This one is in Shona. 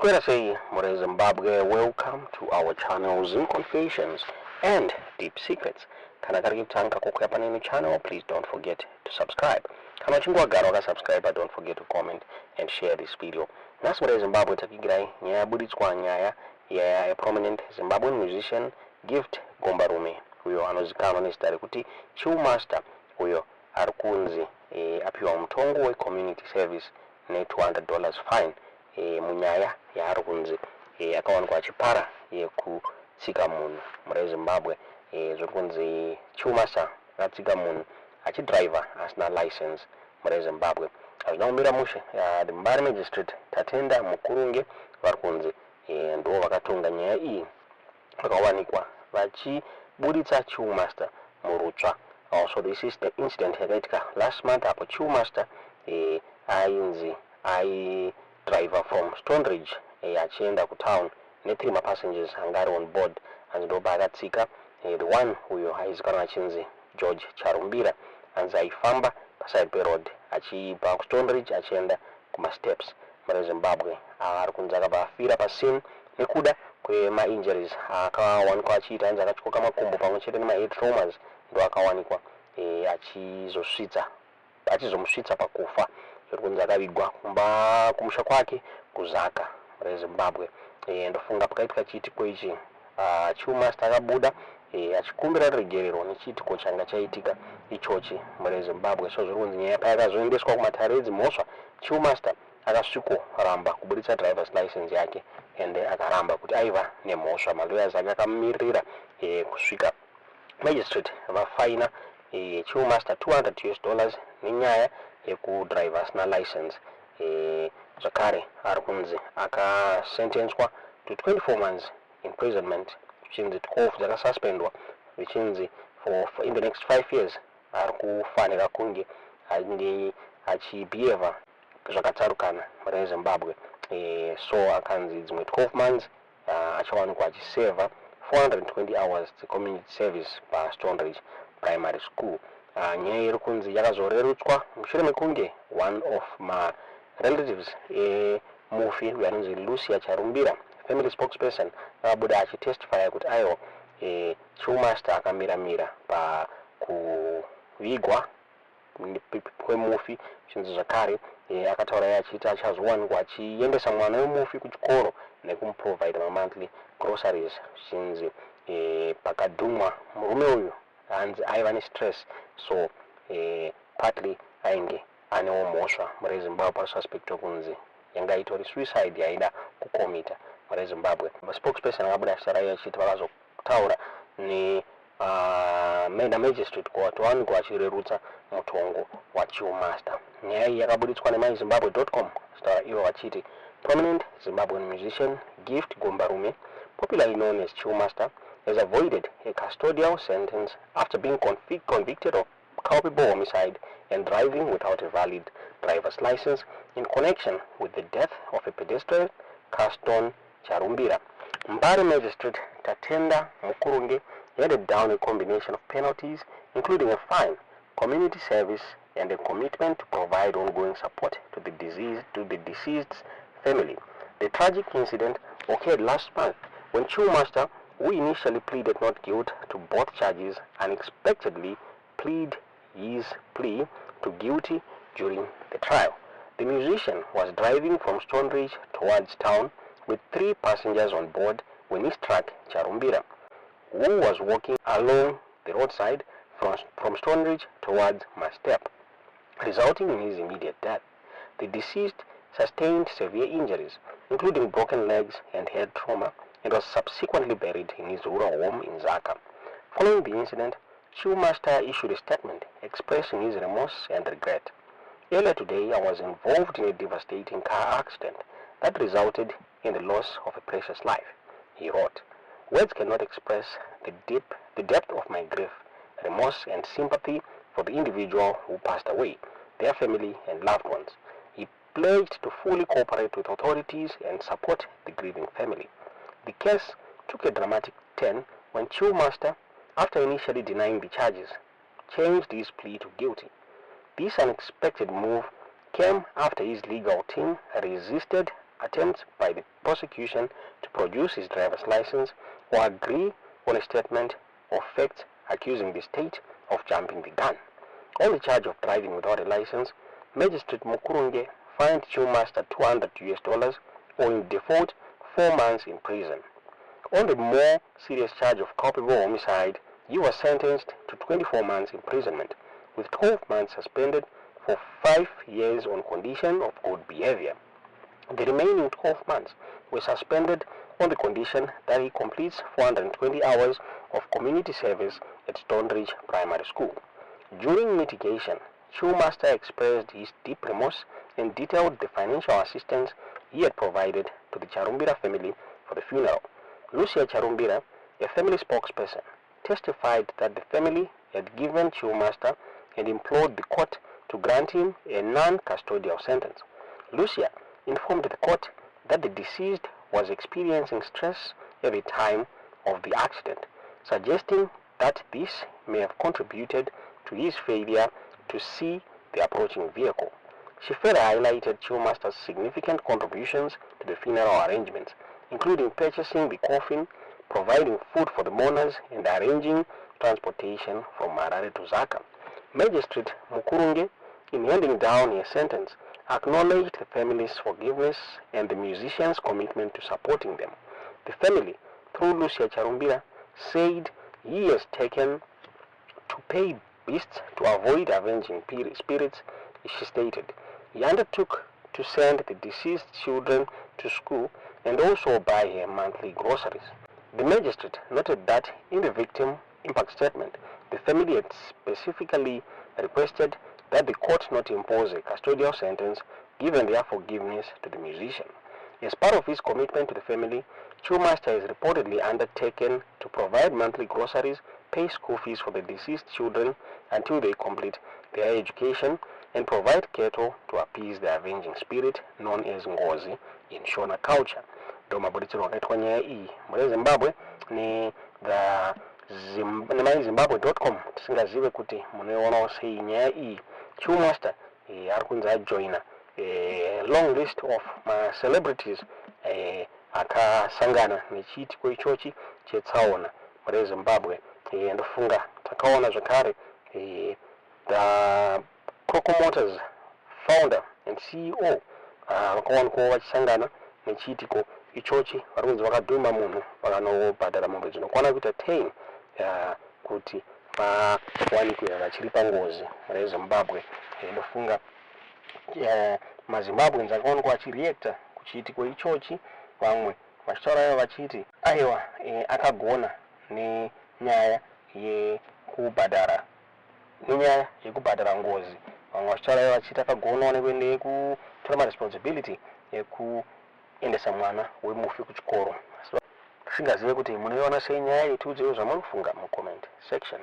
Square say, More Zimbabwe, welcome to our channel Zim Confessions and Deep Secrets. Kana karibu tanka kukuya panini channel, please don't forget to subscribe. Kama chingwa garo ka subscribe, don't forget to comment and share this video. Nasi More Zimbabwe takigirai nyaya buditswa nyaya ya a prominent Zimbabwean musician Gift Gombarume. Huyo anozikanwa nezita kuti chillmaster. Huyo arikunzi apiwa mutongo we community service ne $200 fine munyaya yaarikunzi akawanikwa achipara yekutsika munhu muri Zimbabwe. Zvokunzi chillmaster akatsika munhu achidriver asina license muri Zimbabwe. Azvinaumira mushe the Mbare Magistrate Tatenda Mukurunge varikunzi ndo vakatonga nyaya iyi vakawanikwa vachibuditsa chillmaster murutsva. Also, this is the incident yakaitika last month apo chillmaster ainzi driver from Stone Ridge achienda kutown ne3 passengers angari on board and ndo akatsika the one huyo aizikanwa achinzi George Charumbira anzi aifamba paside peroad achibva kuStone Ridge achienda kumasteps muri Zimbabwe. Arikunzi akabva pascene nekuda kwema-injuries akawanikwa achiita anzi akatyoka makumbo pamwe chete nema-head traumas ndo akawanikwa achizomusvitsa pakufa. Zvokunzi akavigwa kumba kumusha kwake kuzaka muri Zimbabwe. Ndofunga pakaitika chiitiko ichi chillmaster akabuda achikumbira regerero nechiitiko changa chaitika ichochi muri Zimbabwe. So zvokunzi nyaya payakazoendeswa kumatare edzimhosva chillmaster akasvikoramba kubuditsa drivers license yake ende akaramba kuti aiva nemhosva. Malawyers ake akamirira kusvika magistrate vafaina chillmaster $200 nenyaya yekudrive asina license. Zvakare arikunzi akasentenswa to 24 months imprisonment, vichinzi 12 dzakasuspendwa, vichinzi for in the next 5 years arikufanira kunge achibehave zvakatsarukana muri Zimbabwe. So akanzi dzimwe 12 months achawanikwa achiseva 420 hours community service paStone Ridge Primary School. Nyaya iri kunzi yakazorerutswa mushure mekunge one of my relatives mufi anonzi Lucia Charumbira, family spokesperson, akabuda achitestify kuti aiwa chillmaster akamira pakuvigwa kwemufi. Chinzi zvakare akataura achiti achazowanikwa achiendesa mwana wemufi kuchikoro nekumuprovidera ma-monthly groceries. Chinzi pakadhumwa murume uyu hanzi aiva nestress, so partly ainge anewo mhosva muri Zimbabwe pasuspectwa kunzi yanga itori suicide yaida kukomita muri Zimbabwe. Spokesperson akabuda achitaura achiti vakazotaura ne magistrate court wanikwa achirerutsa mutongo wachillmaster. Nyaya iyi yakabuditswa nemyzimbabwe.com achitaura ivo vachiti prominent Zimbabwean musician Gift Gombarume, popularly known as chillmaster, has avoided a custodial sentence after being convicted of culpable homicide and driving without a valid driver's license in connection with the death of a pedestrian Gaston Charumbira. Mbare Magistrate Tatenda Mukurunge handed down a combination of penalties, including a fine, community service, and a commitment to provide ongoing support to the deceased's family. The tragic incident occurred last month when chillmaster, who initially pleaded not guilty to both charges, unexpectedly pleaded his plea to guilty during the trial. The musician was driving from Stone Ridge towards town with 3 passengers on board when he struck Charumbira, who was walking along the roadside from Stone Ridge towards Mastep, resulting in his immediate death. The deceased sustained severe injuries, including broken legs and head trauma, and was subsequently buried in his rural home in Zaka. Following the incident, chillmaster issued a statement expressing his remorse and regret. Earlier today, I was involved in a devastating car accident that resulted in the loss of a precious life, he wrote. Words cannot express the depth of my grief, remorse, and sympathy for the individual who passed away, their family, and loved ones. He pledged to fully cooperate with authorities and support the grieving family. The case took a dramatic turn when chillmaster, after initially denying the charges, changed his plea to guilty. This unexpected move came after his legal team resisted attempts by the prosecution to produce his driver's license or agree on a statement of facts accusing the state of jumping the gun. On the charge of driving without a license, Magistrate Mukurunge fined chillmaster $200 or in default 4 months in prison. On the more serious charge of culpable homicide, he was sentenced to 24 months imprisonment, with 12 months suspended for 5 years on condition of good behavior. The remaining 12 months were suspended on the condition that he completes 420 hours of community service at Stonebridge Primary School. During mitigation, chillmaster expressed his deep remorse and detailed the financial assistance he had provided to the Charumbira family for the funeral. Lucia Charumbira, a family spokesperson, testified that the family had given chillmaster and implored the court to grant him a non-custodial sentence. Lucia informed the court that the deceased was experiencing stress at the time of the accident, suggesting that this may have contributed to his failure to see the approaching vehicle. She further highlighted chillmaster's significant contributions to the funeral arrangements, including purchasing the coffin, providing food for the mourners, and arranging transportation from Marare to Zaka. Magistrate Mukurunge, in handing down his sentence, acknowledged the family's forgiveness and the musicians' commitment to supporting them. The family, through Lucia Charumbira, said he has taken to pay beasts to avoid avenging spirits. She stated he undertook to send the deceased children to school and also buy her monthly groceries. The magistrate noted that in the victim impact statement, the family had specifically requested that the court not impose a custodial sentence given their forgiveness to the musician. As part of his commitment to the family, chillmaster is reportedly undertaken to provide monthly groceries, pay school fees for the deceased children until they complete their education, and provide cattle to appease the avenging spirit known as ngozi in Shona culture. Domabuditsiro wakaitwa nyaya iyi muri Zimbabwe ni zimbabwe.com tisingazive kuti munoiona sei nyaya iyi. Chillmaster ari kunzi ajoina long list of celebrities akasangana nechiitiko ichochi chetsaona muri Zimbabwe. Ndofunga takaona zvakare the Coco Motors founder and CEO vakawanikwa vachisangana nechiitiko ichochi vari kunzi vakadhuma munhu vakanobhadhara mombe dzinokwana kuita 10 kuti vawanikwe vachiri pangozi muri Zimbabwe. Ndofunga maZimbabweans akawanikwa vachireacta kuchiitiko ichochi, vamwe vachitaura vachiti aiwa akagona nenyaya yekubhadhara ngozi. Vamwe vachitaura vachiti akagona nekutora maresponsibility yekuendesa mwana wemufi kuchikoro. Tisingazive kuti munoiona sei nyaya iyi. Tiudzewo zvamuri kufunga mucomment section.